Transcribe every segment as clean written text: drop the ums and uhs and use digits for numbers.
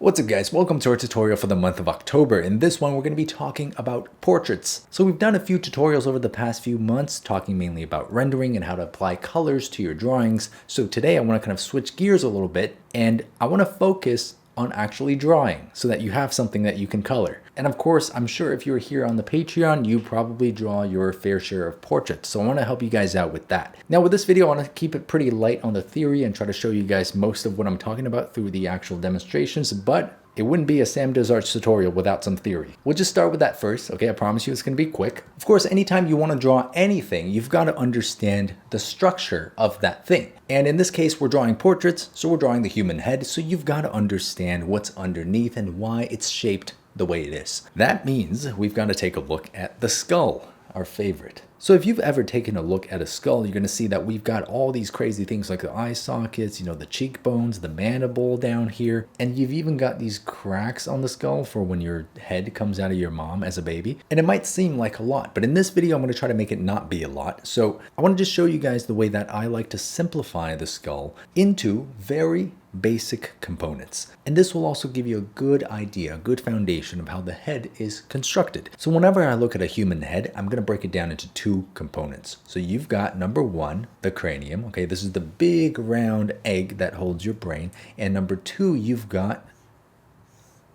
What's up guys, welcome to our tutorial for the month of October. In this one, we're going to be talking about portraits. So we've done a few tutorials over the past few months, talking mainly about rendering and how to apply colors to your drawings. So today I want to kind of switch gears a little bit and I want to focus on actually drawing so that you have something that you can color. And of course, I'm sure if you're here on the Patreon, you probably draw your fair share of portraits. So I want to help you guys out with that. Now with this video, I want to keep it pretty light on the theory and try to show you guys most of what I'm talking about through the actual demonstrations, but it wouldn't be a Sam Does Art tutorial without some theory. We'll just start with that first, okay? I promise you it's gonna be quick. Of course, anytime you wanna draw anything, you've gotta understand the structure of that thing. And in this case, we're drawing portraits, so we're drawing the human head, so you've gotta understand what's underneath and why it's shaped the way it is. That means we've gotta take a look at the skull, our favorite. So if you've ever taken a look at a skull, you're going to see that we've got all these crazy things like the eye sockets, the cheekbones, the mandible down here, and you've even got these cracks on the skull for when your head comes out of your mom as a baby. And it might seem like a lot, but in this video, I'm going to try to make it not be a lot. So I want to just show you guys the way that I like to simplify the skull into very basic components. And this will also give you a good idea, a good foundation of how the head is constructed. So whenever I look at a human head, I'm going to break it down into two components. So you've got number one, the cranium. Okay, this is the big round egg that holds your brain. And number two, you've got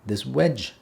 this wedge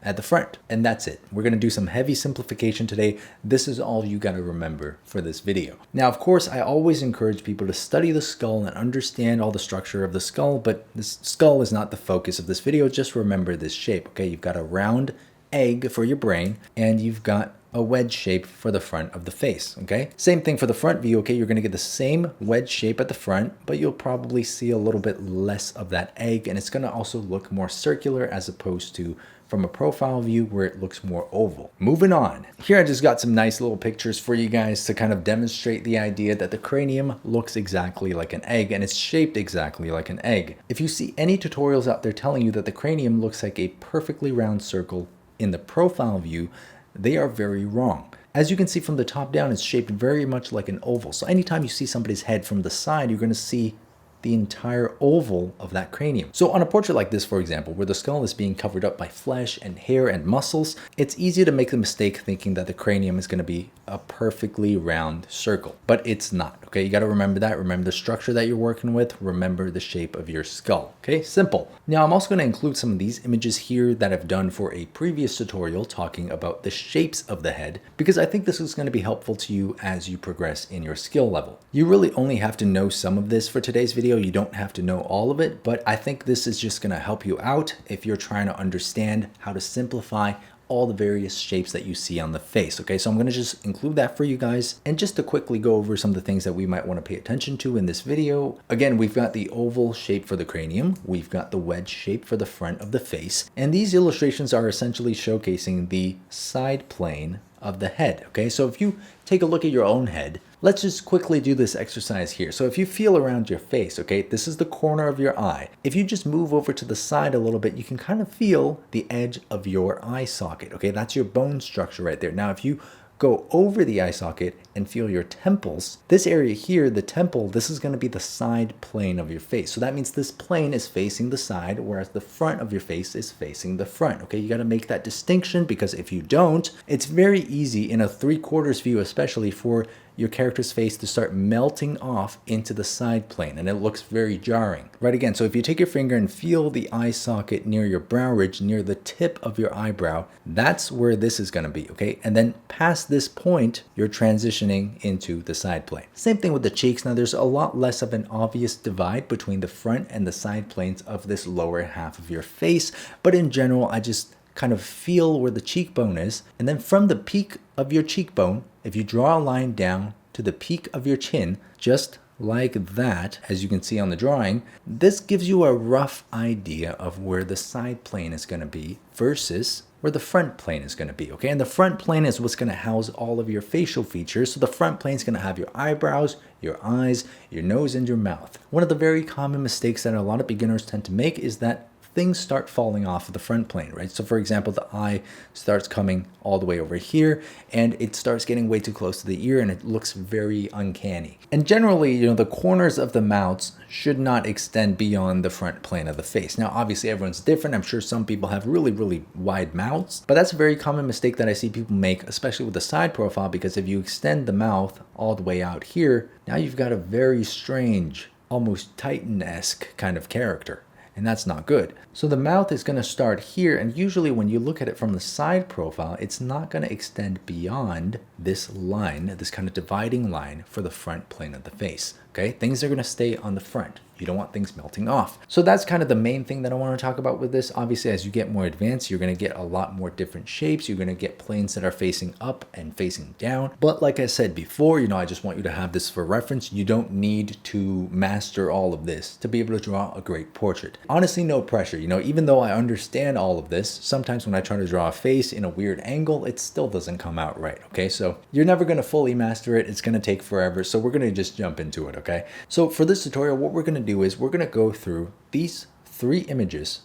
at the front, and that's it. We're going to do some heavy simplification today. This is all you got to remember for this video. Now, of course, I always encourage people to study the skull and understand all the structure of the skull, but this skull is not the focus of this video. Just remember this shape, okay? You've got a round egg for your brain, and you've got a wedge shape for the front of the face, okay? Same thing for the front view, okay? You're gonna get the same wedge shape at the front, but you'll probably see a little bit less of that egg, and it's gonna also look more circular as opposed to from a profile view where it looks more oval. Moving on. Here I just got some nice little pictures for you guys to kind of demonstrate the idea that the cranium looks exactly like an egg and it's shaped exactly like an egg. If you see any tutorials out there telling you that the cranium looks like a perfectly round circle in the profile view, they are very wrong. As you can see from the top down, it's shaped very much like an oval. So anytime you see somebody's head from the side, you're going to see the entire oval of that cranium. So on a portrait like this, for example, where the skull is being covered up by flesh and hair and muscles, it's easy to make the mistake thinking that the cranium is going to be a perfectly round circle, but it's not, okay? You got to remember that. Remember the structure that you're working with. Remember the shape of your skull, okay? Simple. Now, I'm also going to include some of these images here that I've done for a previous tutorial talking about the shapes of the head, because I think this is going to be helpful to you as you progress in your skill level. You really only have to know some of this for today's video. You don't have to know all of it, but I think this is just going to help you out if you're trying to understand how to simplify all the various shapes that you see on the face. Okay, so I'm going to just include that for you guys. And just to quickly go over some of the things that we might want to pay attention to in this video. Again, we've got the oval shape for the cranium. We've got the wedge shape for the front of the face. And these illustrations are essentially showcasing the side plane of the head. Okay, so if you take a look at your own head, let's just quickly do this exercise here. So if you feel around your face, okay, this is the corner of your eye. If you just move over to the side a little bit, you can kind of feel the edge of your eye socket, okay? That's your bone structure right there. Now, if you go over the eye socket and feel your temples, this area here, the temple, this is going to be the side plane of your face. So that means this plane is facing the side, whereas the front of your face is facing the front. Okay, you got to make that distinction, because if you don't, it's very easy in a 3/4 view, especially, for your character's face to start melting off into the side plane, and it looks very jarring. Right, again, so if you take your finger and feel the eye socket near your brow ridge, near the tip of your eyebrow, that's where this is going to be, okay? And then past this point, you're transitioning into the side plane. Same thing with the cheeks. Now, there's a lot less of an obvious divide between the front and the side planes of this lower half of your face, but in general, I just kind of feel where the cheekbone is, and then from the peak of your cheekbone, if you draw a line down to the peak of your chin, just like that, as you can see on the drawing, this gives you a rough idea of where the side plane is going to be versus where the front plane is going to be, okay? And the front plane is what's going to house all of your facial features. So the front plane is going to have your eyebrows, your eyes, your nose, and your mouth. One of the very common mistakes that a lot of beginners tend to make is that things start falling off of the front plane, right? So for example, the eye starts coming all the way over here and it starts getting way too close to the ear and it looks very uncanny. And generally, the corners of the mouths should not extend beyond the front plane of the face. Now, obviously everyone's different. I'm sure some people have really, really wide mouths, but that's a very common mistake that I see people make, especially with the side profile, because if you extend the mouth all the way out here, now you've got a very strange, almost Titan-esque kind of character. And that's not good. So the mouth is going to start here, and usually when you look at it from the side profile, it's not going to extend beyond this line, this kind of dividing line for the front plane of the face. Okay, things are going to stay on the front. You don't want things melting off. So that's kind of the main thing that I want to talk about with this. Obviously, as you get more advanced, you're going to get a lot more different shapes. You're going to get planes that are facing up and facing down. But like I said before, I just want you to have this for reference. You don't need to master all of this to be able to draw a great portrait. Honestly, no pressure. Even though I understand all of this, sometimes when I try to draw a face in a weird angle, it still doesn't come out right. Okay, so you're never going to fully master it. It's going to take forever. So we're going to just jump into it. Okay, so for this tutorial, what we're going to do is we're going to go through these 3 images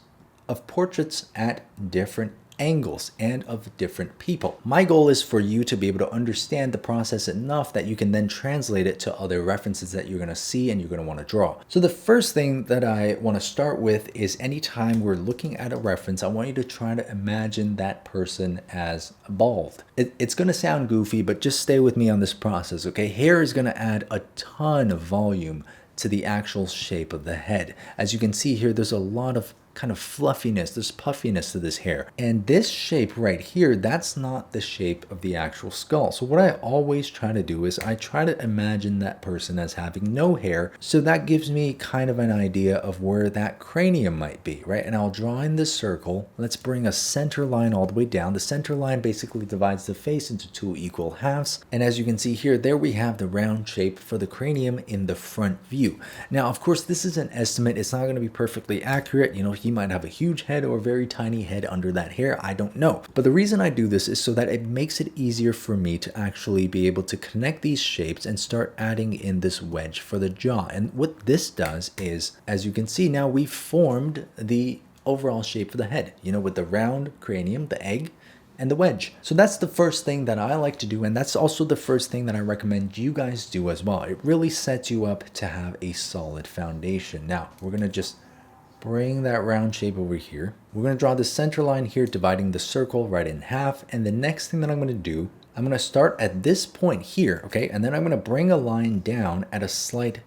of portraits at different angles and of different people. My goal is for you to be able to understand the process enough that you can then translate it to other references that you're going to see and you're going to want to draw. So the first thing that I want to start with is anytime we're looking at a reference, I want you to try to imagine that person as bald. It's going to sound goofy, but just stay with me on this process, okay? Hair is going to add a ton of volume to the actual shape of the head. As you can see here, there's a lot of kind of fluffiness, there's puffiness to this hair. And this shape right here, that's not the shape of the actual skull. So what I always try to do is I try to imagine that person as having no hair. So that gives me kind of an idea of where that cranium might be, right? And I'll draw in this circle. Let's bring a center line all the way down. The center line basically divides the face into 2 equal halves. And as you can see here, there we have the round shape for the cranium in the front view. Now, of course, this is an estimate. It's not going to be perfectly accurate. He might have a huge head or a very tiny head under that hair. I don't know. But the reason I do this is so that it makes it easier for me to actually be able to connect these shapes and start adding in this wedge for the jaw. And what this does is, as you can see now, we've formed the overall shape for the head, with the round cranium, the egg, and the wedge. So that's the first thing that I like to do, and that's also the first thing that I recommend you guys do as well. It really sets you up to have a solid foundation. Now, we're going to just bring that round shape over here. We're going to draw the center line here, dividing the circle right in half. And the next thing that I'm going to do, I'm going to start at this point here, okay? And then I'm going to bring a line down at a slight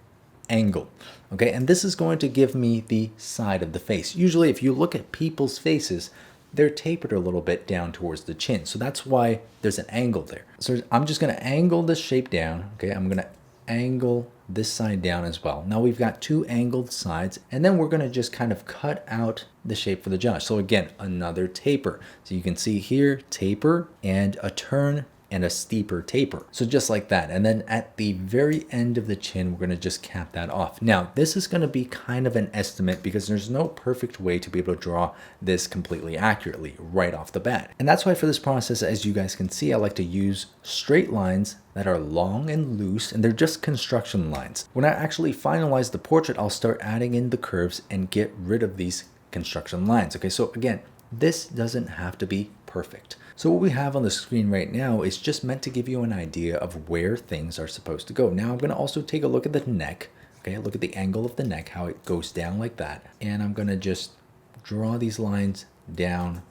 angle, okay? And this is going to give me the side of the face. Usually, if you look at people's faces, they're tapered a little bit down towards the chin. So that's why there's an angle there. So I'm just going to angle this shape down, okay? I'm going to angle this side down as well. Now we've got 2 angled sides, and then we're going to just kind of cut out the shape for the jaw. So again, another taper. So you can see here, taper and a turn and a steeper taper. So just like that. And then at the very end of the chin, we're going to just cap that off. Now, this is going to be kind of an estimate because there's no perfect way to be able to draw this completely accurately right off the bat. And that's why for this process, as you guys can see, I like to use straight lines that are long and loose, and they're just construction lines. When I actually finalize the portrait, I'll start adding in the curves and get rid of these construction lines. Okay, so again, this doesn't have to be perfect. So what we have on the screen right now is just meant to give you an idea of where things are supposed to go. Now I'm going to also take a look at the neck. Okay, look at the angle of the neck, how it goes down like that. And I'm going to just draw these lines down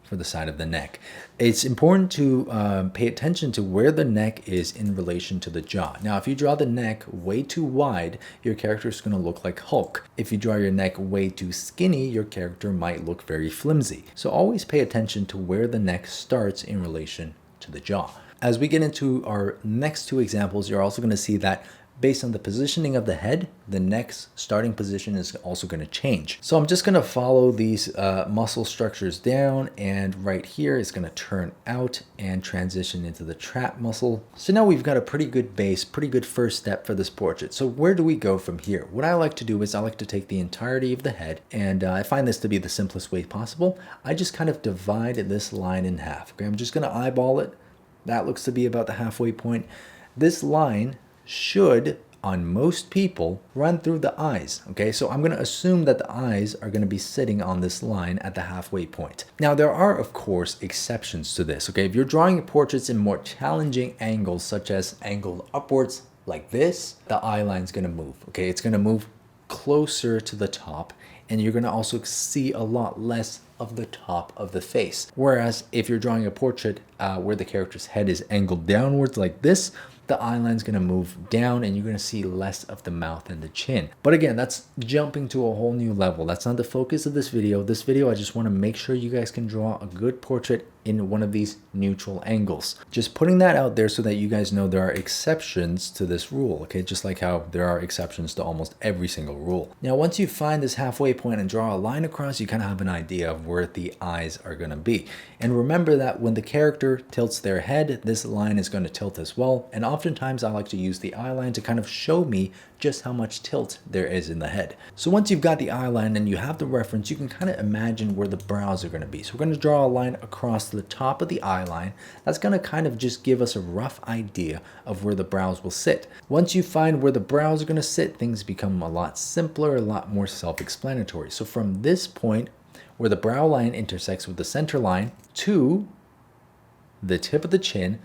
for the side of the neck. It's important to pay attention to where the neck is in relation to the jaw. Now, if you draw the neck way too wide, your character is going to look like Hulk. If you draw your neck way too skinny, your character might look very flimsy. So always pay attention to where the neck starts in relation to the jaw. As we get into our next 2 examples, you're also going to see that based on the positioning of the head, the neck's starting position is also going to change. So I'm just going to follow these muscle structures down, and right here is going to turn out and transition into the trap muscle. So now we've got a pretty good base, pretty good first step for this portrait. So where do we go from here? What I like to do is I like to take the entirety of the head, and I find this to be the simplest way possible. I just kind of divide this line in half. Okay, I'm just going to eyeball it. That looks to be about the halfway point. This line should on most people run through the eyes. Okay, so I'm going to assume that the eyes are going to be sitting on this line at the halfway point. Now, there are, of course, exceptions to this. Okay, if you're drawing portraits in more challenging angles, such as angled upwards like this, the eye line is going to move. Okay, it's going to move closer to the top, and you're going to also see a lot less of the top of the face. Whereas if you're drawing a portrait where the character's head is angled downwards like this, the eye line is going to move down and you're going to see less of the mouth and the chin. But again, that's jumping to a whole new level. That's not the focus of this video. This video, I just want to make sure you guys can draw a good portrait in one of these neutral angles. Just putting that out there so that you guys know there are exceptions to this rule, okay? Just like how there are exceptions to almost every single rule. Now, once you find this halfway point and draw a line across, you kind of have an idea of where the eyes are going to be. And remember that when the character tilts their head, this line is going to tilt as well. And oftentimes I like to use the eye line to kind of show me just how much tilt there is in the head. So once you've got the eye line and you have the reference, you can kind of imagine where the brows are going to be. So we're going to draw a line across the top of the eye line. That's going to kind of just give us a rough idea of where the brows will sit. Once you find where the brows are going to sit, things become a lot simpler, a lot more self-explanatory. So from this point where the brow line intersects with the center line to the tip of the chin,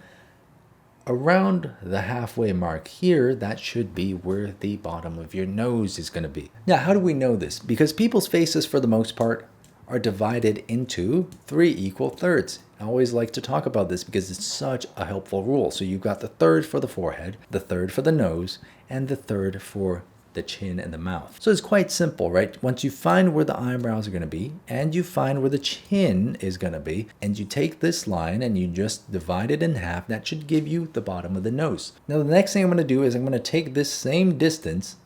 around the halfway mark here, that should be where the bottom of your nose is going to be. Now, how do we know this? Because people's faces, for the most part, are divided into 3 equal thirds. I always like to talk about this because it's such a helpful rule. So you've got the third for the forehead, the third for the nose, and the third for the chin and the mouth. So it's quite simple, right? Once you find where the eyebrows are going to be and you find where the chin is going to be, and you take this line and you just divide it in half, that should give you the bottom of the nose. Now, the next thing I'm going to do is I'm going to take this same distance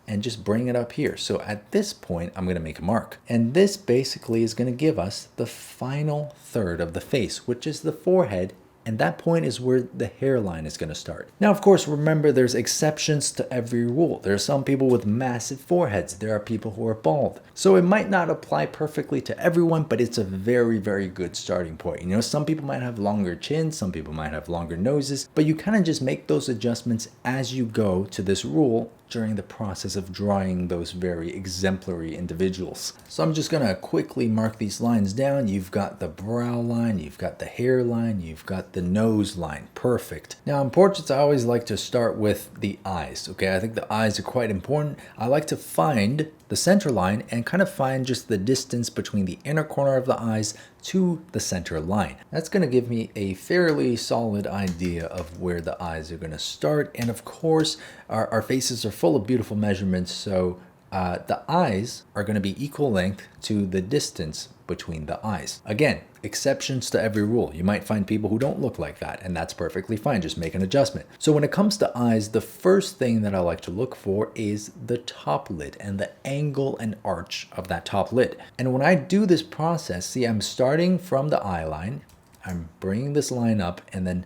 and just bring it up here. So at this point, I'm going to make a mark. And this basically is going to give us the final third of the face, which is the forehead. And that point is where the hairline is going to start. Now, of course, remember there's exceptions to every rule. There are some people with massive foreheads. There are people who are bald. So it might not apply perfectly to everyone, but it's a very, very good starting point. You know, some people might have longer chins, some people might have longer noses, but you kind of just make those adjustments as you go to this rule during the process of drawing those very exemplary individuals. So I'm just going to quickly mark these lines down. You've got the brow line, you've got the hairline, you've got the nose line. Perfect. Now, in portraits, I always like to start with the eyes. Okay, I think the eyes are quite important. I like to find the center line and kind of find just the distance between the inner corner of the eyes to the center line. That's going to give me a fairly solid idea of where the eyes are going to start. And of course, our faces are full of beautiful measurements, so the eyes are going to be equal length to the distance between the eyes. Again, exceptions to every rule. You might find people who don't look like that, and that's perfectly fine. Just make an adjustment. So when it comes to eyes, the first thing that I like to look for is the top lid and the angle and arch of that top lid. And when I do this process, see, I'm starting from the eye line, I'm bringing this line up and then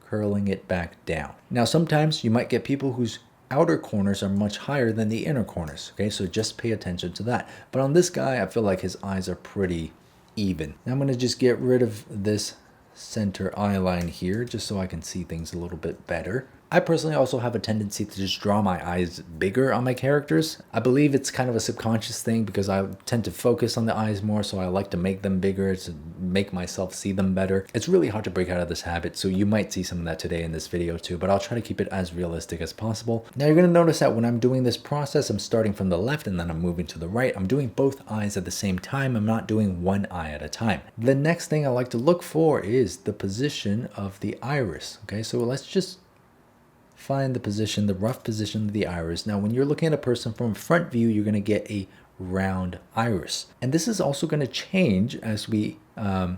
curling it back down. Now, sometimes you might get people whose outer corners are much higher than the inner corners. Okay, so just pay attention to that. But on this guy, I feel like his eyes are pretty even. Now I'm going to just get rid of this center eye line here just so I can see things a little bit better. I personally also have a tendency to just draw my eyes bigger on my characters. I believe it's kind of a subconscious thing because I tend to focus on the eyes more, so I like to make them bigger to make myself see them better. It's really hard to break out of this habit, so you might see some of that today in this video too, but I'll try to keep it as realistic as possible. Now you're going to notice that when I'm doing this process, I'm starting from the left and then I'm moving to the right. I'm doing both eyes at the same time. I'm not doing one eye at a time. The next thing I like to look for is the position of the iris. Okay, so let's just find the position, the rough position of the iris. Now, when you're looking at a person from front view, you're going to get a round iris. And this is also going to change as we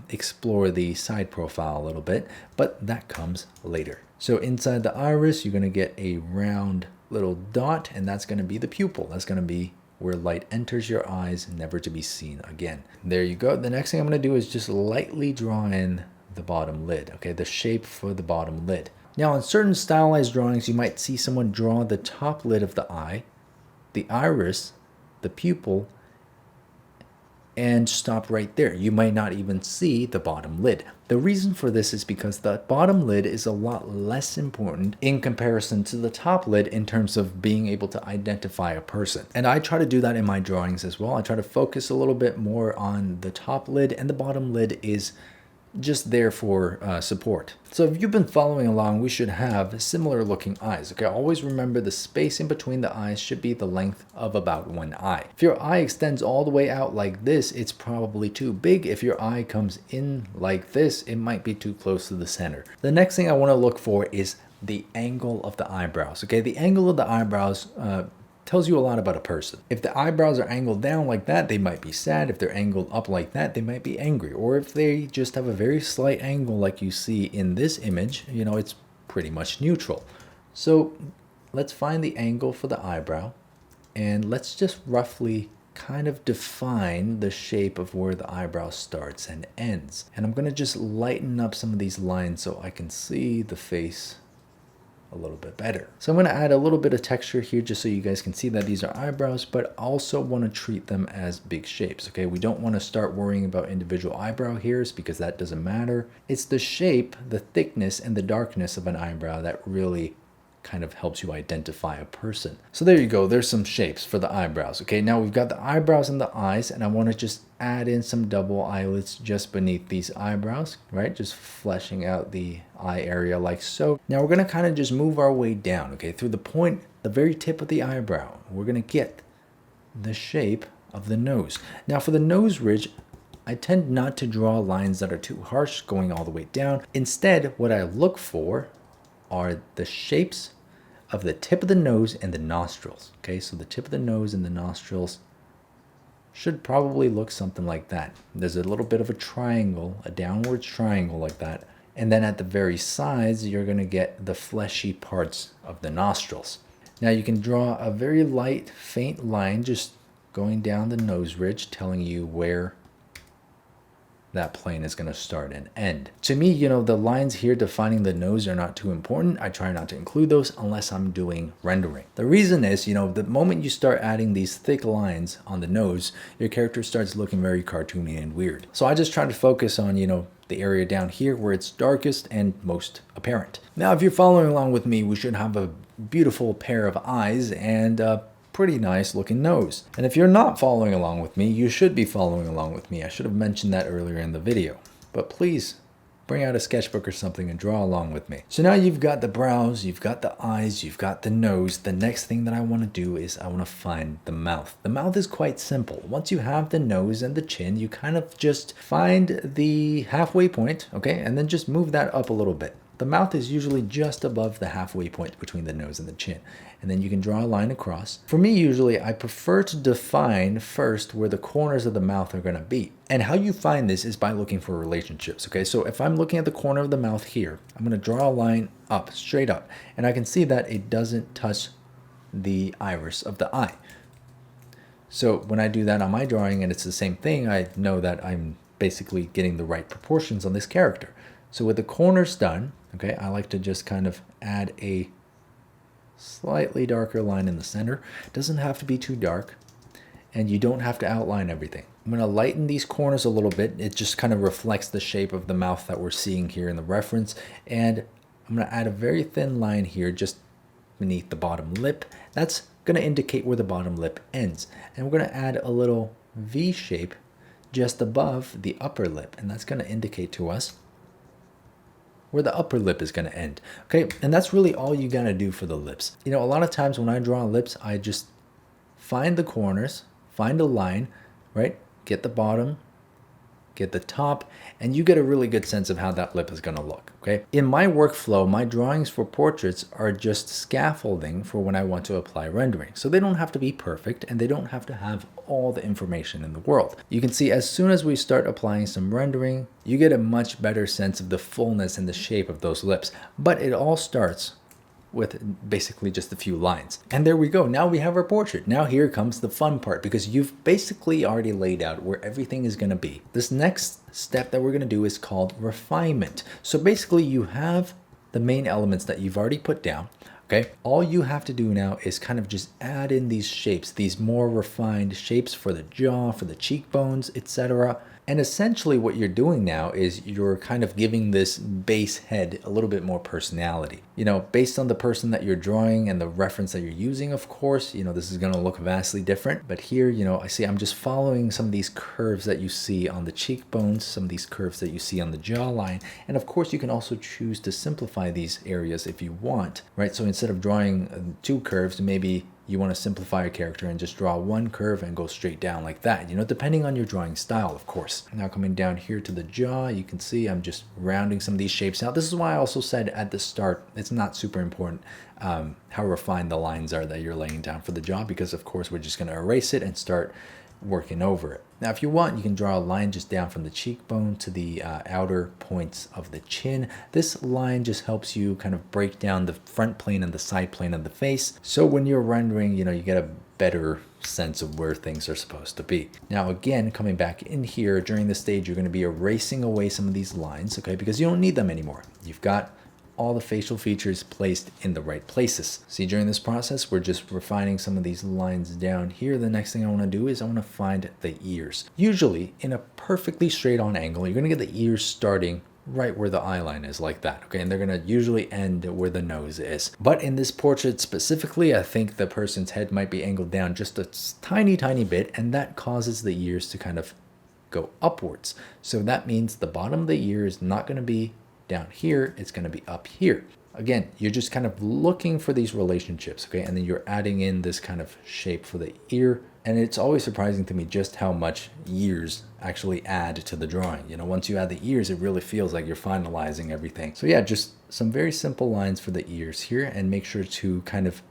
explore the side profile a little bit, but that comes later. So inside the iris, you're going to get a round little dot, and that's going to be the pupil. That's going to be where light enters your eyes, never to be seen again. There you go. The next thing I'm going to do is just lightly draw in the bottom lid, okay, the shape for the bottom lid. Now, in certain stylized drawings, you might see someone draw the top lid of the eye, the iris, the pupil, and stop right there. You might not even see the bottom lid. The reason for this is because the bottom lid is a lot less important in comparison to the top lid in terms of being able to identify a person. And I try to do that in my drawings as well. I try to focus a little bit more on the top lid, and the bottom lid is just there for support. So if you've been following along, we should have similar looking eyes. Okay, always remember the space in between the eyes should be the length of about one eye. If your eye extends all the way out like this, it's probably too big. If your eye comes in like this, it might be too close to the center. The next thing I want to look for is the angle of the eyebrows. Okay, the angle of the eyebrows tells you a lot about a person. If the eyebrows are angled down like that, they might be sad. If they're angled up like that, they might be angry. Or if they just have a very slight angle like you see in this image, you know, it's pretty much neutral. So let's find the angle for the eyebrow, and let's just roughly kind of define the shape of where the eyebrow starts and ends. And I'm gonna just lighten up some of these lines so I can see the face a little bit better. So I'm going to add a little bit of texture here just so you guys can see that these are eyebrows, but also want to treat them as big shapes. Okay, we don't want to start worrying about individual eyebrow hairs because that doesn't matter. It's the shape, the thickness, and the darkness of an eyebrow that really kind of helps you identify a person. So there you go, there's some shapes for the eyebrows. Okay, now we've got the eyebrows and the eyes, and I want to just add in some double eyelids just beneath these eyebrows, right? Just fleshing out the eye area like so. Now we're going to kind of just move our way down, okay, through the point, the very tip of the eyebrow. We're going to get the shape of the nose. Now for the nose ridge, I tend not to draw lines that are too harsh going all the way down. Instead, what I look for are the shapes of the tip of the nose and the nostrils. Okay, so the tip of the nose and the nostrils should probably look something like that. There's a little bit of a triangle, a downward triangle like that. And then at the very sides, you're going to get the fleshy parts of the nostrils. Now you can draw a very light, faint line just going down the nose ridge, telling you where that plane is going to start and end. To me, you know, the lines here defining the nose are not too important. I try not to include those unless I'm doing rendering. The reason is, you know, the moment you start adding these thick lines on the nose, your character starts looking very cartoony and weird. So I just try to focus on, you know, the area down here where it's darkest and most apparent. Now, if you're following along with me, we should have a beautiful pair of eyes and pretty nice looking nose. And if you're not following along with me, you should be following along with me. I should have mentioned that earlier in the video, but please bring out a sketchbook or something and draw along with me. So now you've got the brows, you've got the eyes, you've got the nose. The next thing that I want to do is I want to find the mouth. The mouth is quite simple. Once you have the nose and the chin, you kind of just find the halfway point, okay, and then just move that up a little bit. The mouth is usually just above the halfway point between the nose and the chin. And then you can draw a line across. For me, usually, I prefer to define first where the corners of the mouth are going to be. And how you find this is by looking for relationships, okay? So if I'm looking at the corner of the mouth here, I'm going to draw a line up, straight up. And I can see that it doesn't touch the iris of the eye. So when I do that on my drawing and it's the same thing, I know that I'm basically getting the right proportions on this character. So with the corners done, okay, I like to just kind of add a slightly darker line in the center. It doesn't have to be too dark, and you don't have to outline everything. I'm going to lighten these corners a little bit. It just kind of reflects the shape of the mouth that we're seeing here in the reference. And I'm going to add a very thin line here just beneath the bottom lip. That's going to indicate where the bottom lip ends. And we're going to add a little V shape just above the upper lip, and that's going to indicate to us where the upper lip is going to end. Okay, and that's really all you got to do for the lips. You know, a lot of times when I draw lips, I just find the corners, find a line, right? Get the bottom, get the top, and you get a really good sense of how that lip is going to look, okay? In my workflow, my drawings for portraits are just scaffolding for when I want to apply rendering. So they don't have to be perfect, and they don't have to have all the information in the world. You can see as soon as we start applying some rendering, you get a much better sense of the fullness and the shape of those lips. But it all starts with basically just a few lines. And there we go. Now we have our portrait. Now here comes the fun part, because you've basically already laid out where everything is going to be. This next step that we're going to do is called refinement. So basically you have the main elements that you've already put down. Okay, all you have to do now is kind of just add in these shapes, these more refined shapes for the jaw, for the cheekbones, etc. And essentially what you're doing now is you're kind of giving this base head a little bit more personality. You know, based on the person that you're drawing and the reference that you're using, of course, you know, this is going to look vastly different. But here, you know, I see I'm just following some of these curves that you see on the cheekbones, some of these curves that you see on the jawline. And of course, you can also choose to simplify these areas if you want, right? So instead of drawing two curves, maybe you want to simplify your character and just draw one curve and go straight down like that, you know, depending on your drawing style, of course. Now coming down here to the jaw, you can see I'm just rounding some of these shapes out. This is why I also said at the start, it's not super important how refined the lines are that you're laying down for the jaw, because of course we're just going to erase it and start working over it. Now, if you want, you can draw a line just down from the cheekbone to the outer points of the chin. This line just helps you kind of break down the front plane and the side plane of the face. So when you're rendering, you know, you get a better sense of where things are supposed to be. Now, again, coming back in here during this stage, you're going to be erasing away some of these lines, okay, because you don't need them anymore. You've got all the facial features placed in the right places. See, during this process, we're just refining some of these lines down here. The next thing I want to do is I want to find the ears. Usually in a perfectly straight on angle, you're going to get the ears starting right where the eye line is, like that, okay? And they're going to usually end where the nose is. But in this portrait specifically, I think the person's head might be angled down just a tiny, tiny bit, and that causes the ears to kind of go upwards. So that means the bottom of the ear is not going to be down here, it's going to be up here. Again, you're just kind of looking for these relationships, okay? And then you're adding in this kind of shape for the ear. And it's always surprising to me just how much ears actually add to the drawing. You know, once you add the ears, it really feels like you're finalizing everything. So yeah, just some very simple lines for the ears here, and make sure to kind of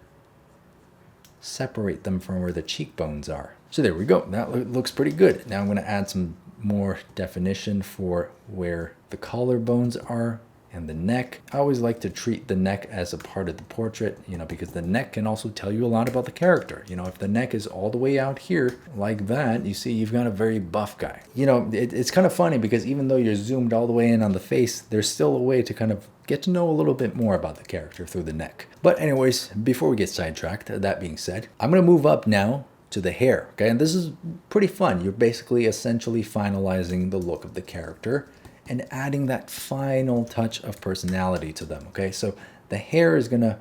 separate them from where the cheekbones are. So there we go. That looks pretty good. Now I'm going to add some more definition for where the collarbones are and the neck. I always like to treat the neck as a part of the portrait, you know, because the neck can also tell you a lot about the character. You know, if the neck is all the way out here like that, you see you've got a very buff guy. You know, it's kind of funny because even though you're zoomed all the way in on the face, there's still a way to kind of get to know a little bit more about the character through the neck. But anyways, before we get sidetracked, that being said, I'm going to move up now to the hair, okay? And this is pretty fun. You're basically essentially finalizing the look of the character and adding that final touch of personality to them, okay? So the hair is gonna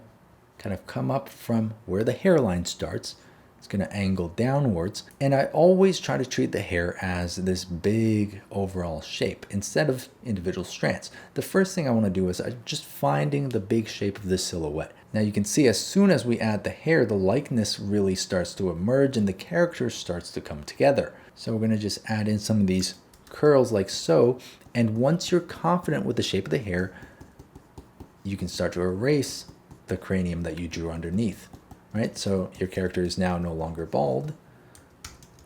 kind of come up from where the hairline starts. It's gonna angle downwards. And I always try to treat the hair as this big overall shape instead of individual strands. The first thing I wanna do is just finding the big shape of the silhouette. Now you can see as soon as we add the hair, the likeness really starts to emerge and the character starts to come together. So we're gonna just add in some of these curls like so. And once you're confident with the shape of the hair, you can start to erase the cranium that you drew underneath, right? So your character is now no longer bald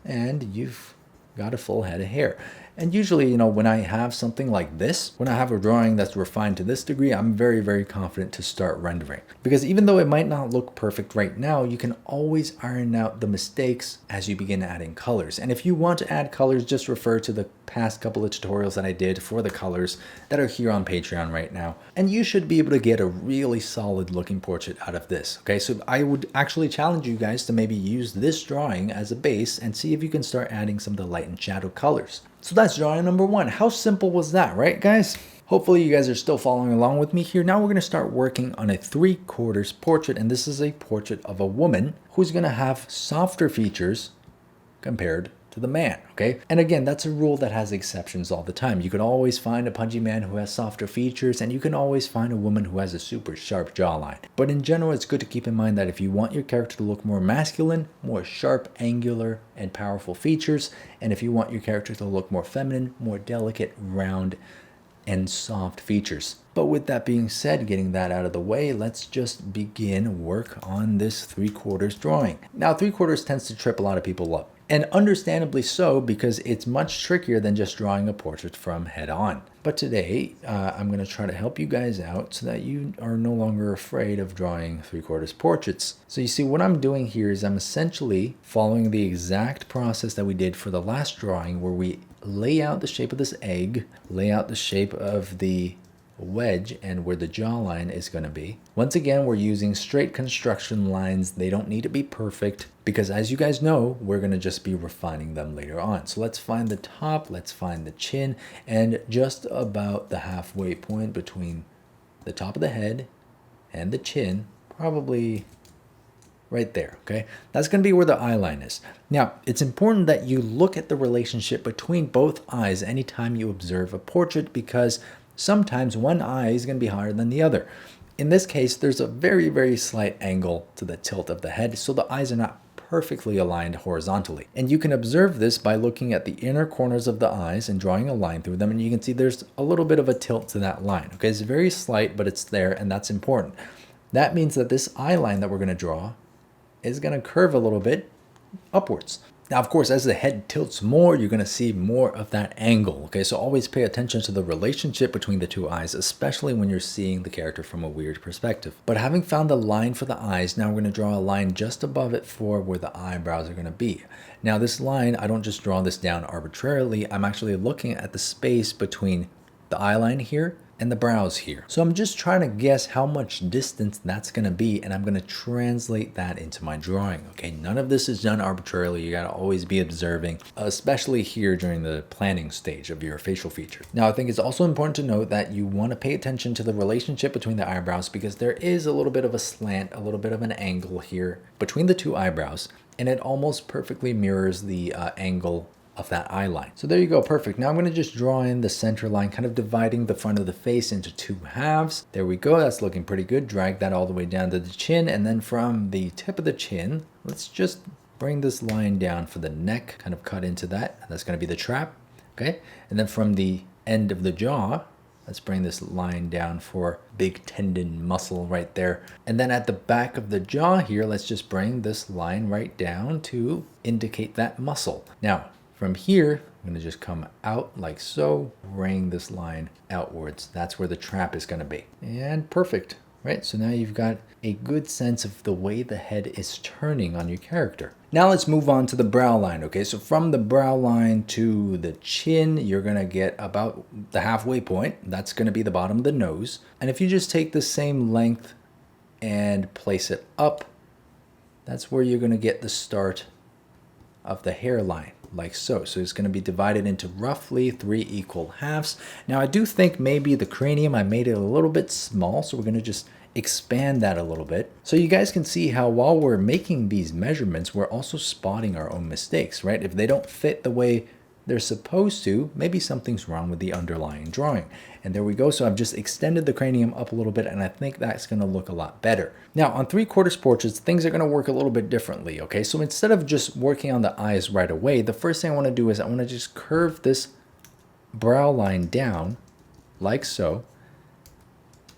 and you've got a full head of hair. And usually, you know, when I have something like this, when I have a drawing that's refined to this degree, I'm very, very confident to start rendering. Because even though it might not look perfect right now, you can always iron out the mistakes as you begin adding colors. And if you want to add colors, just refer to the past couple of tutorials that I did for the colors that are here on Patreon right now. And you should be able to get a really solid looking portrait out of this. Okay, so I would actually challenge you guys to maybe use this drawing as a base and see if you can start adding some of the light and shadow colors. So that's drawing number one. How simple was that, right, guys? Hopefully you guys are still following along with me here. Now we're going to start working on a 3/4 portrait, and this is a portrait of a woman who's going to have softer features compared to the man, okay? And again, that's a rule that has exceptions all the time. You can always find a pudgy man who has softer features, and you can always find a woman who has a super sharp jawline. But in general, it's good to keep in mind that if you want your character to look more masculine, more sharp, angular, and powerful features, and if you want your character to look more feminine, more delicate, round, and soft features. But with that being said, getting that out of the way, let's just begin work on this 3/4 drawing. Now, 3/4 tends to trip a lot of people up. And understandably so, because it's much trickier than just drawing a portrait from head on. But today, I'm going to try to help you guys out so that you are no longer afraid of drawing 3/4 portraits. So you see, what I'm doing here is I'm essentially following the exact process that we did for the last drawing, where we lay out the shape of this egg, lay out the shape of the wedge and where the jawline is going to be. Once again, we're using straight construction lines. They don't need to be perfect because, as you guys know, we're going to just be refining them later on. So let's find the top, let's find the chin, and just about the halfway point between the top of the head and the chin, probably right there, okay? That's going to be where the eye line is. Now, it's important that you look at the relationship between both eyes anytime you observe a portrait, because sometimes one eye is going to be higher than the other. In this case, there's a very, very slight angle to the tilt of the head, so the eyes are not perfectly aligned horizontally. And you can observe this by looking at the inner corners of the eyes and drawing a line through them, and you can see there's a little bit of a tilt to that line, okay? It's very slight, but it's there, and that's important. That means that this eye line that we're going to draw is going to curve a little bit upwards. Now, of course, as the head tilts more, you're going to see more of that angle, okay? So always pay attention to the relationship between the two eyes, especially when you're seeing the character from a weird perspective. But having found the line for the eyes, now we're going to draw a line just above it for where the eyebrows are going to be. Now, this line, I don't just draw this down arbitrarily. I'm actually looking at the space between the eye line here and the brows here. So I'm just trying to guess how much distance that's going to be, and I'm going to translate that into my drawing, okay? None of this is done arbitrarily. You got to always be observing, especially here during the planning stage of your facial feature. Now, I think it's also important to note that you want to pay attention to the relationship between the eyebrows, because there is a little bit of a slant, a little bit of an angle here between the two eyebrows, and it almost perfectly mirrors the angle of that eye line. So there you go, perfect. Now I'm going to just draw in the center line, kind of dividing the front of the face into two halves. There we go, that's looking pretty good. Drag that all the way down to the chin, and then from the tip of the chin, let's just bring this line down for the neck, kind of cut into that. That's going to be the trap, okay? And then from the end of the jaw, let's bring this line down for big tendon muscle right there. And then at the back of the jaw here, let's just bring this line right down to indicate that muscle. Now, from here, I'm going to just come out like so, bring this line outwards. That's where the trap is going to be. And perfect, right? So now you've got a good sense of the way the head is turning on your character. Now let's move on to the brow line, okay? So from the brow line to the chin, you're going to get about the halfway point. That's going to be the bottom of the nose. And if you just take the same length and place it up, that's where you're going to get the start of the hairline, like so. So it's going to be divided into roughly 3 equal halves. Now I do think maybe the cranium, I made it a little bit small, so we're going to just expand that a little bit. So you guys can see how while we're making these measurements, we're also spotting our own mistakes, right? If they don't fit the way they're supposed to, maybe something's wrong with the underlying drawing. And there we go. So I've just extended the cranium up a little bit, and I think that's going to look a lot better. Now on 3/4 portraits, things are going to work a little bit differently, okay? So instead of just working on the eyes right away, the first thing I want to do is I want to just curve this brow line down like so,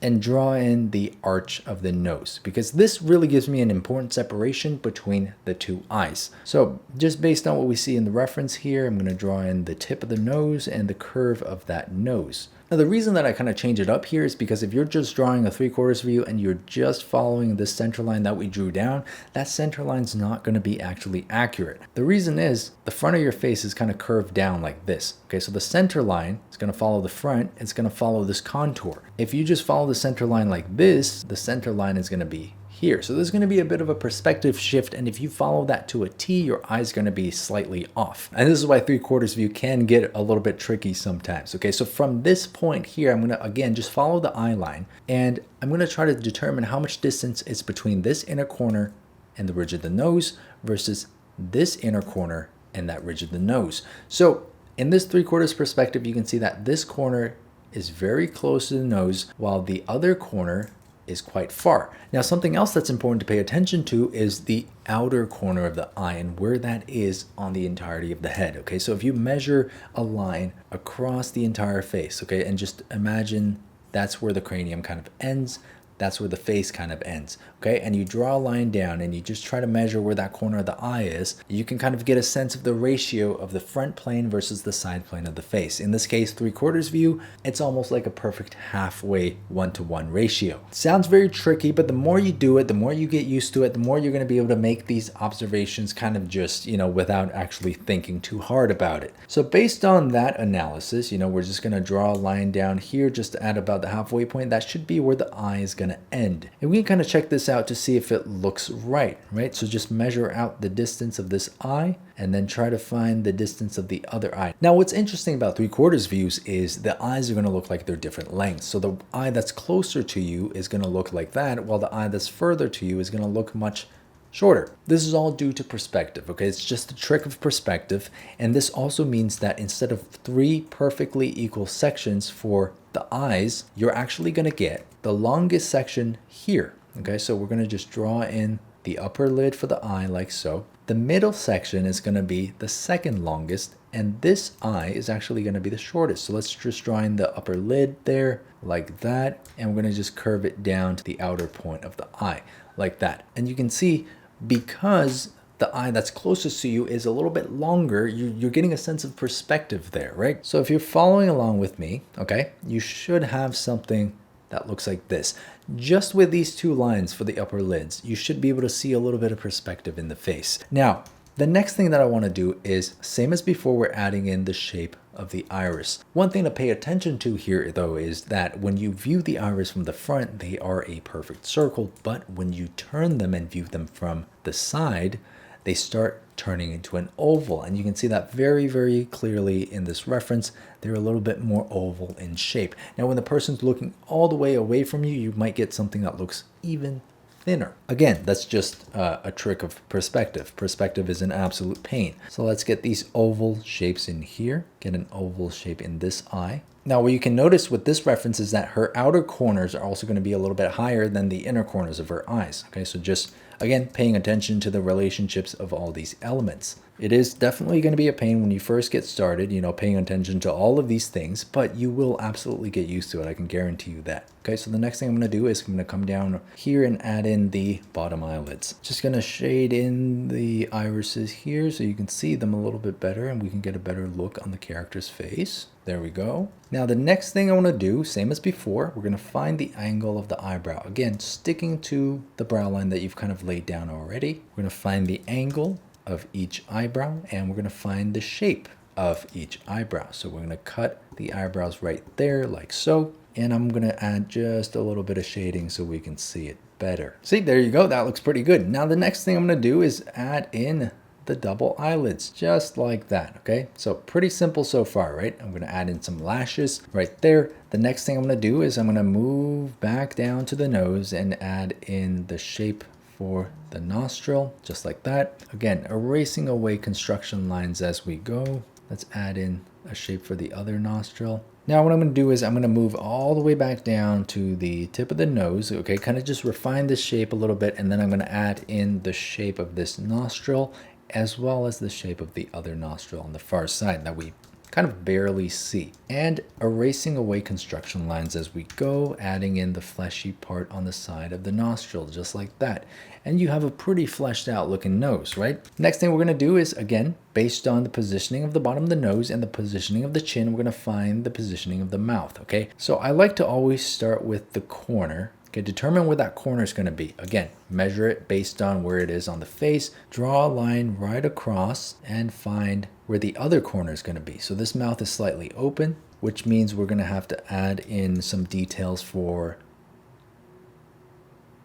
and draw in the arch of the nose, because this really gives me an important separation between the two eyes. So just based on what we see in the reference here, I'm going to draw in the tip of the nose and the curve of that nose. Now the reason that I kind of change it up here is because if you're just drawing a 3/4 view and you're just following this center line that we drew down, that center line's not going to be actually accurate. The reason is the front of your face is kind of curved down like this. Okay, so the center line is going to follow the front, it's going to follow this contour. If you just follow the center line like this, the center line is going to be here. So there's going to be a bit of a perspective shift, and if you follow that to a T, your eye's going to be slightly off. And this is why 3/4 view can get a little bit tricky sometimes. Okay, so from this point here, I'm going to again just follow the eye line, and I'm going to try to determine how much distance is between this inner corner and the ridge of the nose versus this inner corner and that ridge of the nose. So in this 3/4 perspective, you can see that this corner is very close to the nose while the other corner is quite far. Now something else that's important to pay attention to is the outer corner of the eye and where that is on the entirety of the head. Okay, so if you measure a line across the entire face, okay, and just imagine that's where the cranium kind of ends, that's where the face kind of ends, okay? And you draw a line down and you just try to measure where that corner of the eye is. You can kind of get a sense of the ratio of the front plane versus the side plane of the face. In this case, 3/4 view, it's almost like a perfect halfway 1-to-1 ratio. Sounds very tricky, but the more you do it, the more you get used to it, the more you're going to be able to make these observations kind of just, without actually thinking too hard about it. So based on that analysis, we're just going to draw a line down here just at about the halfway point. That should be where the eye is going to end. And we can kind of check this out to see if it looks right? So just measure out the distance of this eye and then try to find the distance of the other eye. Now, what's interesting about 3/4 views is the eyes are going to look like they're different lengths. So the eye that's closer to you is going to look like that, while the eye that's further to you is going to look much shorter. This is all due to perspective, okay? It's just a trick of perspective. And this also means that instead of 3 perfectly equal sections for the eyes, you're actually going to get the longest section here, okay? So we're going to just draw in the upper lid for the eye like so. The middle section is going to be the second longest, and this eye is actually going to be the shortest. So let's just draw in the upper lid there like that, and we're going to just curve it down to the outer point of the eye like that. And you can see, because the eye that's closest to you is a little bit longer, you're getting a sense of perspective there, right? So if you're following along with me, okay, you should have something that looks like this. Just with these 2 lines for the upper lids, you should be able to see a little bit of perspective in the face. Now, the next thing that I want to do is, same as before, we're adding in the shape of the iris. One thing to pay attention to here, though, is that when you view the iris from the front, they are a perfect circle, but when you turn them and view them from the side, they start turning into an oval. And you can see that very, very clearly in this reference. They're a little bit more oval in shape. Now, when the person's looking all the way away from you, you might get something that looks even thinner. Again, that's just a trick of perspective. Perspective is an absolute pain. So let's get these oval shapes in here. Get an oval shape in this eye. Now, what you can notice with this reference is that her outer corners are also going to be a little bit higher than the inner corners of her eyes. Okay, so just, again, paying attention to the relationships of all these elements. It is definitely going to be a pain when you first get started, paying attention to all of these things, but you will absolutely get used to it. I can guarantee you that. Okay, so the next thing I'm going to do is I'm going to come down here and add in the bottom eyelids. Just going to shade in the irises here so you can see them a little bit better and we can get a better look on the character's face. There we go. Now the next thing I want to do, same as before, we're going to find the angle of the eyebrow. Again, sticking to the brow line that you've kind of laid down already. We're going to find the angle of each eyebrow and we're going to find the shape of each eyebrow. So we're going to cut the eyebrows right there like so. And I'm going to add just a little bit of shading so we can see it better. See, there you go. That looks pretty good. Now the next thing I'm going to do is add in the double eyelids, just like that. Okay, so pretty simple so far, right? I'm going to add in some lashes right there. The next thing I'm going to do is I'm going to move back down to the nose and add in the shape for the nostril, just like that. Again, erasing away construction lines as we go. Let's add in a shape for the other nostril. Now what I'm going to do is I'm going to move all the way back down to the tip of the nose. Okay, kind of just refine this shape a little bit, and then I'm going to add in the shape of this nostril as well as the shape of the other nostril on the far side that we kind of barely see. And erasing away construction lines as we go, adding in the fleshy part on the side of the nostril, just like that. And you have a pretty fleshed out looking nose, right? Next thing we're going to do is, again, based on the positioning of the bottom of the nose and the positioning of the chin, we're going to find the positioning of the mouth, okay? So I like to always start with the corner. Okay, determine where that corner is going to be. Again, measure it based on where it is on the face. Draw a line right across and find where the other corner is going to be. So this mouth is slightly open, which means we're going to have to add in some details for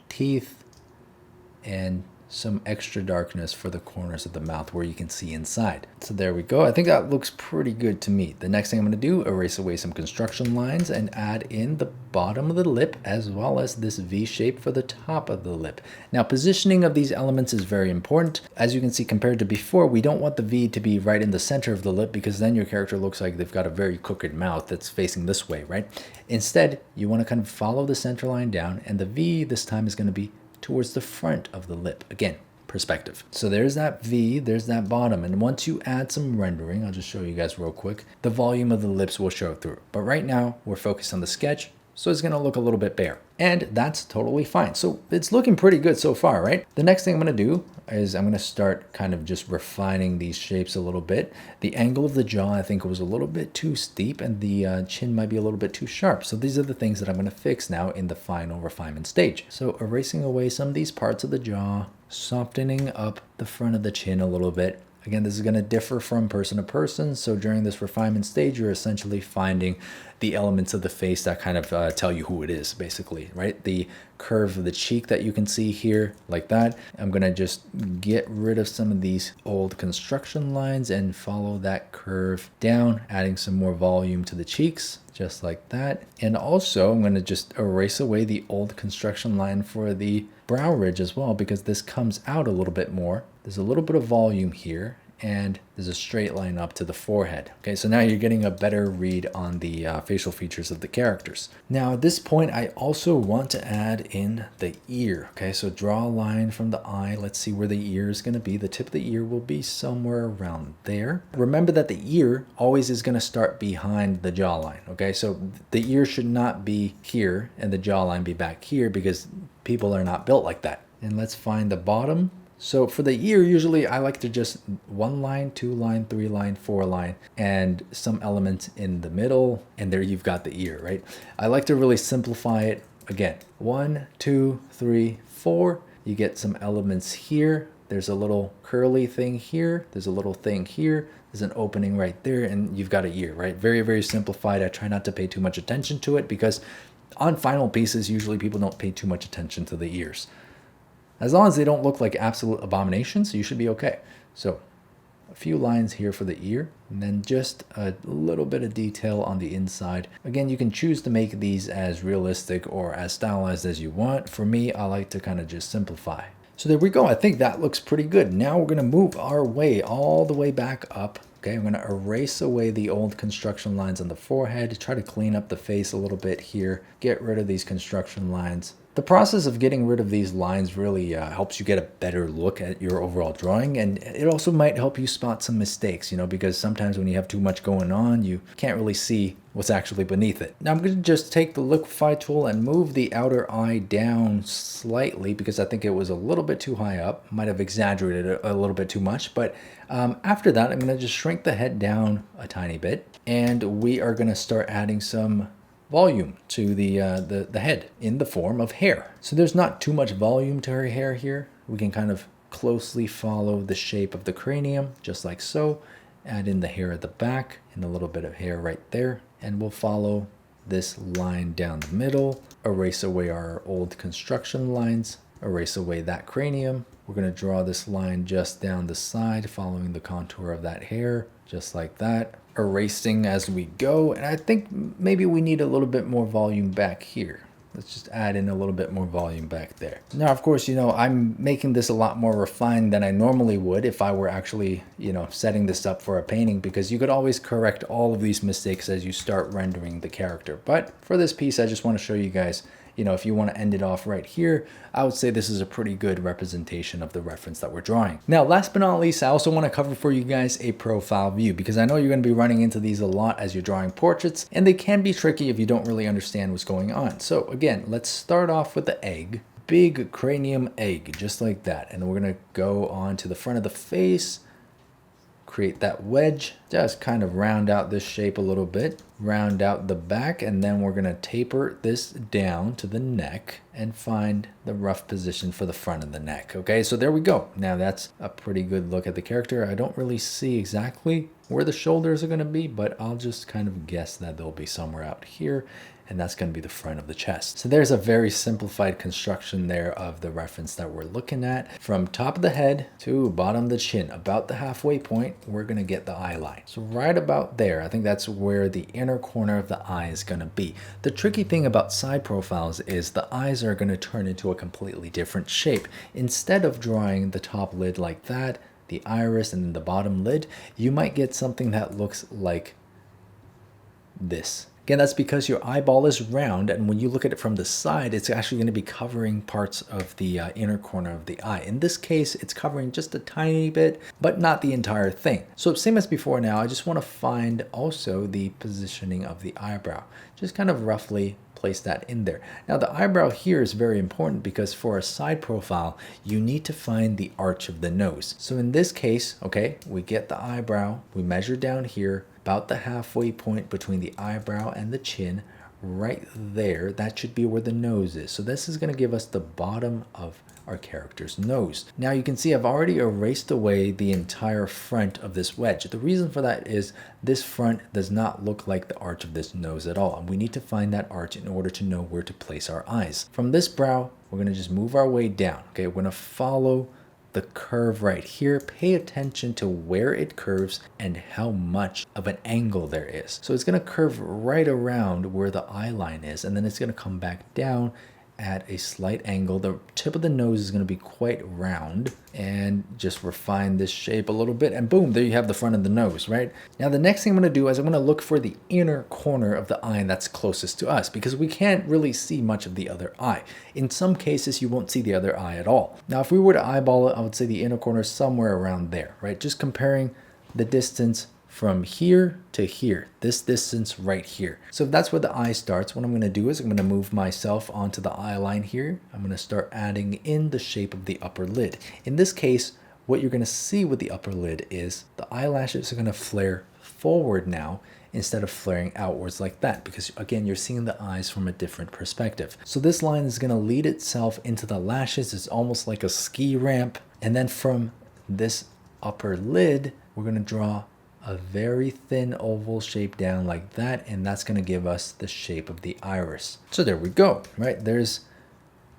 teeth and some extra darkness for the corners of the mouth where you can see inside. So there we go. I think that looks pretty good to me. The next thing I'm going to do, erase away some construction lines and add in the bottom of the lip as well as this V shape for the top of the lip. Now, positioning of these elements is very important. As you can see, compared to before, we don't want the V to be right in the center of the lip because then your character looks like they've got a very crooked mouth that's facing this way, right? Instead, you want to kind of follow the center line down, and the V this time is going to be towards the front of the lip. Again, perspective. So there's that V, there's that bottom. And once you add some rendering, I'll just show you guys real quick, the volume of the lips will show through. But right now we're focused on the sketch. So it's gonna look a little bit bare. And that's totally fine. So it's looking pretty good so far, right? The next thing I'm gonna do is I'm gonna start kind of just refining these shapes a little bit. The angle of the jaw, I think, was a little bit too steep, and the chin might be a little bit too sharp. So these are the things that I'm gonna fix now in the final refinement stage. So erasing away some of these parts of the jaw, softening up the front of the chin a little bit. Again, this is going to differ from person to person. So during this refinement stage, you're essentially finding the elements of the face that kind of tell you who it is, basically, right? The curve of the cheek that you can see here, like that. I'm going to just get rid of some of these old construction lines and follow that curve down, adding some more volume to the cheeks, just like that. And also, I'm going to just erase away the old construction line for the brow ridge as well, because this comes out a little bit more. There's a little bit of volume here, and there's a straight line up to the forehead. Okay, so now you're getting a better read on the facial features of the characters. Now at this point, I also want to add in the ear. Okay, so draw a line from the eye. Let's see where the ear is going to be. The tip of the ear will be somewhere around there. Remember that the ear always is going to start behind the jawline. Okay, so the ear should not be here and the jawline be back here, because people are not built like that. And let's find the bottom. So for the ear, usually I like to just 1 line, 2 line, 3 line, 4 line, and some elements in the middle, and there you've got the ear, right? I like to really simplify it. Again, 1, 2, 3, 4. You get some elements here. There's a little curly thing here. There's a little thing here. There's an opening right there, and you've got an ear, right? Very, very simplified. I try not to pay too much attention to it, because on final pieces, usually people don't pay too much attention to the ears. As long as they don't look like absolute abominations, you should be okay. So a few lines here for the ear, and then just a little bit of detail on the inside. Again, you can choose to make these as realistic or as stylized as you want. For me, I like to kind of just simplify. So there we go. I think that looks pretty good. Now we're going to move our way all the way back up. Okay, I'm going to erase away the old construction lines on the forehead, try to clean up the face a little bit here, get rid of these construction lines. The process of getting rid of these lines really helps you get a better look at your overall drawing, and it also might help you spot some mistakes, you know, because sometimes when you have too much going on, you can't really see what's actually beneath it. Now I'm going to just take the liquify tool and move the outer eye down slightly, because I think it was a little bit too high up. Might have exaggerated it a little bit too much, but after that, I'm going to just shrink the head down a tiny bit, and we are going to start adding some volume to the head in the form of hair. So there's not too much volume to her hair here. We can kind of closely follow the shape of the cranium, just like so. Add in the hair at the back and a little bit of hair right there. And we'll follow this line down the middle, erase away our old construction lines, erase away that cranium. We're going to draw this line just down the side, following the contour of that hair, just like that. Erasing as we go, and I think maybe we need a little bit more volume back here. Let's just add in a little bit more volume back there. Now, of course, you know, I'm making this a lot more refined than I normally would if I were actually, you know, setting this up for a painting, because you could always correct all of these mistakes as you start rendering the character. But for this piece, I just want to show you guys, you know, if you want to end it off right here, I would say this is a pretty good representation of the reference that we're drawing. Now, last but not least, I also want to cover for you guys a profile view, because I know you're going to be running into these a lot as you're drawing portraits, and they can be tricky if you don't really understand what's going on. So again, let's start off with the egg. Big cranium egg, just like that. And then we're going to go on to the front of the face, create that wedge, just kind of round out this shape a little bit, round out the back, and then we're going to taper this down to the neck and find the rough position for the front of the neck. Okay, so there we go. Now that's a pretty good look at the character. I don't really see exactly where the shoulders are going to be, but I'll just kind of guess that they'll be somewhere out here, and that's going to be the front of the chest. So there's a very simplified construction there of the reference that we're looking at. From top of the head to bottom of the chin, about the halfway point, we're going to get the eye line. So right about there, I think that's where the inner corner of the eye is going to be. The tricky thing about side profiles is the eyes are going to turn into a completely different shape. Instead of drawing the top lid like that, the iris, and then the bottom lid, you might get something that looks like this. Again, that's because your eyeball is round, and when you look at it from the side, it's actually going to be covering parts of the inner corner of the eye. In this case, it's covering just a tiny bit, but not the entire thing. So same as before now, I just want to find also the positioning of the eyebrow. Just kind of roughly place that in there. Now the eyebrow here is very important because for a side profile, you need to find the arch of the nose. So in this case, okay, we get the eyebrow, we measure down here, about the halfway point between the eyebrow and the chin, right there. That should be where the nose is. So this is going to give us the bottom of our character's nose. Now you can see I've already erased away the entire front of this wedge. The reason for that is this front does not look like the arch of this nose at all. And we need to find that arch in order to know where to place our eyes. From this brow, we're going to just move our way down. Okay, we're going to follow the curve right here. Pay attention to where it curves and how much of an angle there is. So it's going to curve right around where the eye line is, and then it's going to come back down at a slight angle. The tip of the nose is going to be quite round, and just refine this shape a little bit, and boom, there you have the front of the nose, right? Now the next thing I'm going to do is I'm going to look for the inner corner of the eye that's closest to us, because we can't really see much of the other eye. In some cases you won't see the other eye at all. Now if we were to eyeball it, I would say the inner corner is somewhere around there, right? Just comparing the distance from here to here, this distance right here. So if that's where the eye starts, what I'm going to do is I'm going to move myself onto the eye line here. I'm going to start adding in the shape of the upper lid. In this case, what you're going to see with the upper lid is the eyelashes are going to flare forward now instead of flaring outwards like that, because again, you're seeing the eyes from a different perspective. So this line is going to lead itself into the lashes. It's almost like a ski ramp. And then from this upper lid, we're going to draw a very thin oval shape down like that, and that's going to give us the shape of the iris. So there we go, right? There's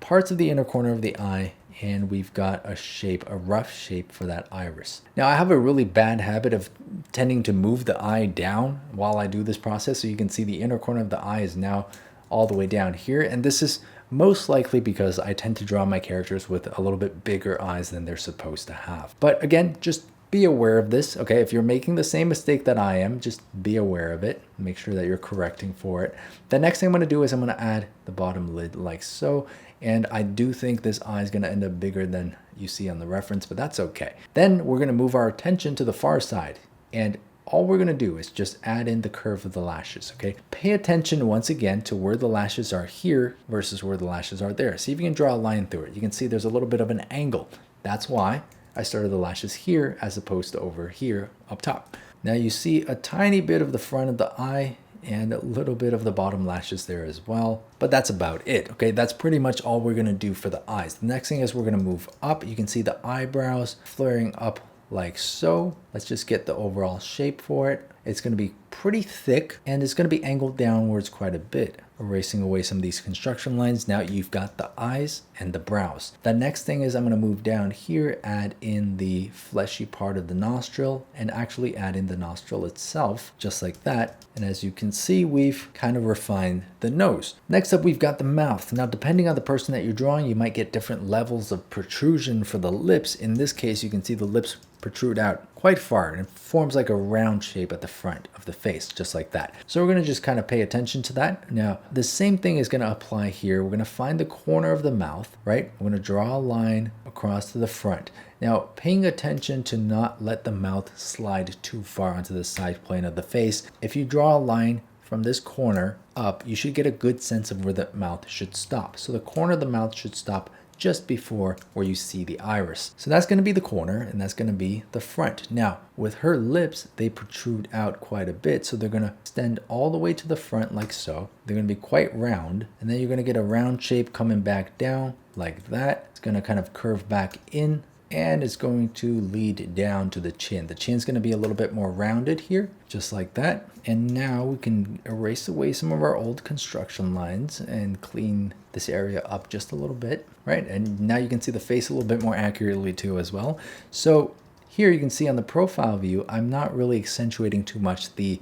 parts of the inner corner of the eye, and we've got a shape, a rough shape for that iris. Now I have a really bad habit of tending to move the eye down while I do this process, so you can see the inner corner of the eye is now all the way down here, and this is most likely because I tend to draw my characters with a little bit bigger eyes than they're supposed to have. But again, just be aware of this, okay? If you're making the same mistake that I am, just be aware of it. Make sure that you're correcting for it. The next thing I'm going to do is I'm going to add the bottom lid like so. And I do think this eye is going to end up bigger than you see on the reference, but that's okay. Then we're going to move our attention to the far side. And all we're going to do is just add in the curve of the lashes, okay? Pay attention once again to where the lashes are here versus where the lashes are there. See if you can draw a line through it. You can see there's a little bit of an angle. That's why I started the lashes here as opposed to over here up top. Now you see a tiny bit of the front of the eye and a little bit of the bottom lashes there as well, but that's about it, okay? That's pretty much all we're gonna do for the eyes. The next thing is we're gonna move up. You can see the eyebrows flaring up like so. Let's just get the overall shape for it. It's going to be pretty thick, and it's going to be angled downwards quite a bit, erasing away some of these construction lines. Now you've got the eyes and the brows. The next thing is I'm going to move down here, add in the fleshy part of the nostril, and actually add in the nostril itself, just like that. And as you can see, we've kind of refined the nose. Next up, we've got the mouth. Now, depending on the person that you're drawing, you might get different levels of protrusion for the lips. In this case, you can see the lips protrude out quite far, and it forms like a round shape at the front of the face, just like that. So we're going to just kind of pay attention to that. Now, the same thing is going to apply here. We're going to find the corner of the mouth, right? We're going to draw a line across to the front. Now, paying attention to not let the mouth slide too far onto the side plane of the face. If you draw a line from this corner up, you should get a good sense of where the mouth should stop. So the corner of the mouth should stop just before where you see the iris. So that's going to be the corner, and that's going to be the front. Now, with her lips, they protrude out quite a bit, so they're going to extend all the way to the front like so. They're going to be quite round, and then you're going to get a round shape coming back down like that. It's going to kind of curve back in, and it's going to lead down to the chin. The chin's going to be a little bit more rounded here, just like that. And now we can erase away some of our old construction lines and clean this area up just a little bit, right? And now you can see the face a little bit more accurately too as well. So here you can see on the profile view, I'm not really accentuating too much the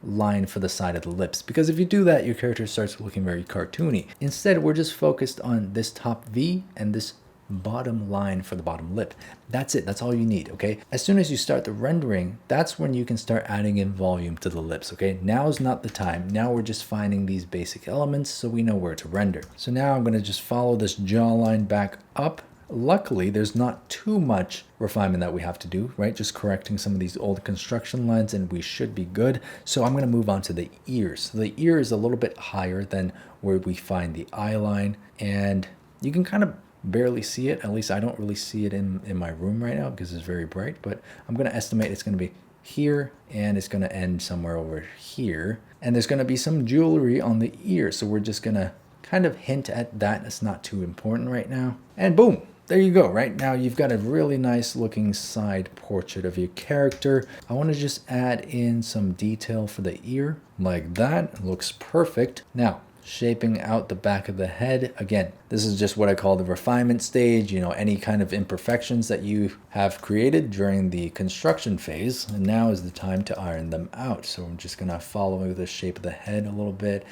line for the side of the lips, because if you do that, your character starts looking very cartoony. Instead, we're just focused on this top V and this bottom line for the bottom lip. That's it. That's all you need, okay? As soon as you start the rendering, that's when you can start adding in volume to the lips, okay? Now is not the time. Now we're just finding these basic elements so we know where to render. So now I'm going to just follow this jawline back up. Luckily, there's not too much refinement that we have to do, right? Just correcting some of these old construction lines and we should be good. So I'm going to move on to the ears. So the ear is a little bit higher than where we find the eye line, and you can kind of barely see it. At least I don't really see it in my room right now because it's very bright, but I'm going to estimate it's going to be here and it's going to end somewhere over here. And there's going to be some jewelry on the ear. So we're just going to kind of hint at that. It's not too important right now. And boom. There you go. Right now you've got a really nice looking side portrait of your character. I want to just add in some detail for the ear like that. It looks perfect. Now, shaping out the back of the head. Again, this is just what I call the refinement stage, you know, any kind of imperfections that you have created during the construction phase. And now is the time to iron them out. So I'm just going to follow the shape of the head a little bit.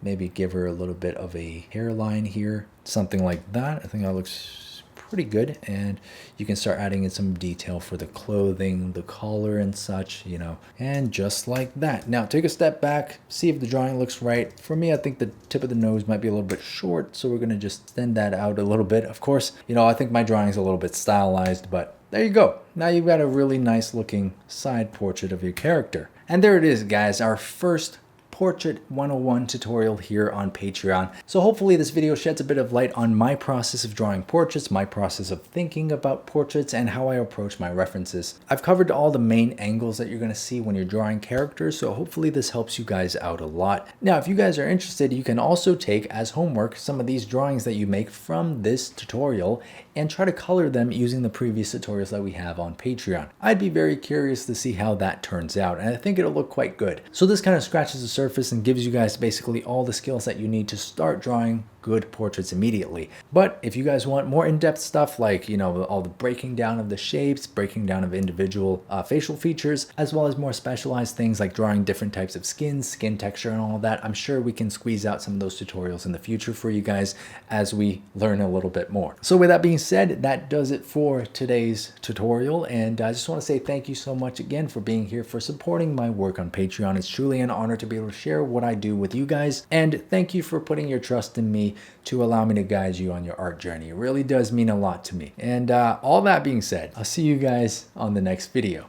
Maybe give her a little bit of a hairline here, something like that. I think that looks pretty good. And you can start adding in some detail for the clothing, the collar and such, you know, and just like that. Now take a step back, see if the drawing looks right. For me, I think the tip of the nose might be a little bit short, so we're going to just extend that out a little bit. Of course, you know, I think my drawing is a little bit stylized, but there you go. Now you've got a really nice looking side portrait of your character. And there it is, guys, our first Portrait 101 tutorial here on Patreon. So hopefully this video sheds a bit of light on my process of drawing portraits, my process of thinking about portraits, and how I approach my references. I've covered all the main angles that you're going to see when you're drawing characters, so hopefully this helps you guys out a lot. Now, if you guys are interested, you can also take as homework some of these drawings that you make from this tutorial and try to color them using the previous tutorials that we have on Patreon. I'd be very curious to see how that turns out, and I think it'll look quite good. So this kind of scratches the surface and gives you guys basically all the skills that you need to start drawing good portraits immediately. But if you guys want more in-depth stuff like, you know, all the breaking down of the shapes, breaking down of individual facial features, as well as more specialized things like drawing different types of skins, skin texture and all of that, I'm sure we can squeeze out some of those tutorials in the future for you guys as we learn a little bit more. So with that being said, that does it for today's tutorial, and I just want to say thank you so much again for being here, for supporting my work on Patreon. It's truly an honor to be able to share what I do with you guys, and thank you for putting your trust in me to allow me to guide you on your art journey. It really does mean a lot to me. And all that being said, I'll see you guys on the next video.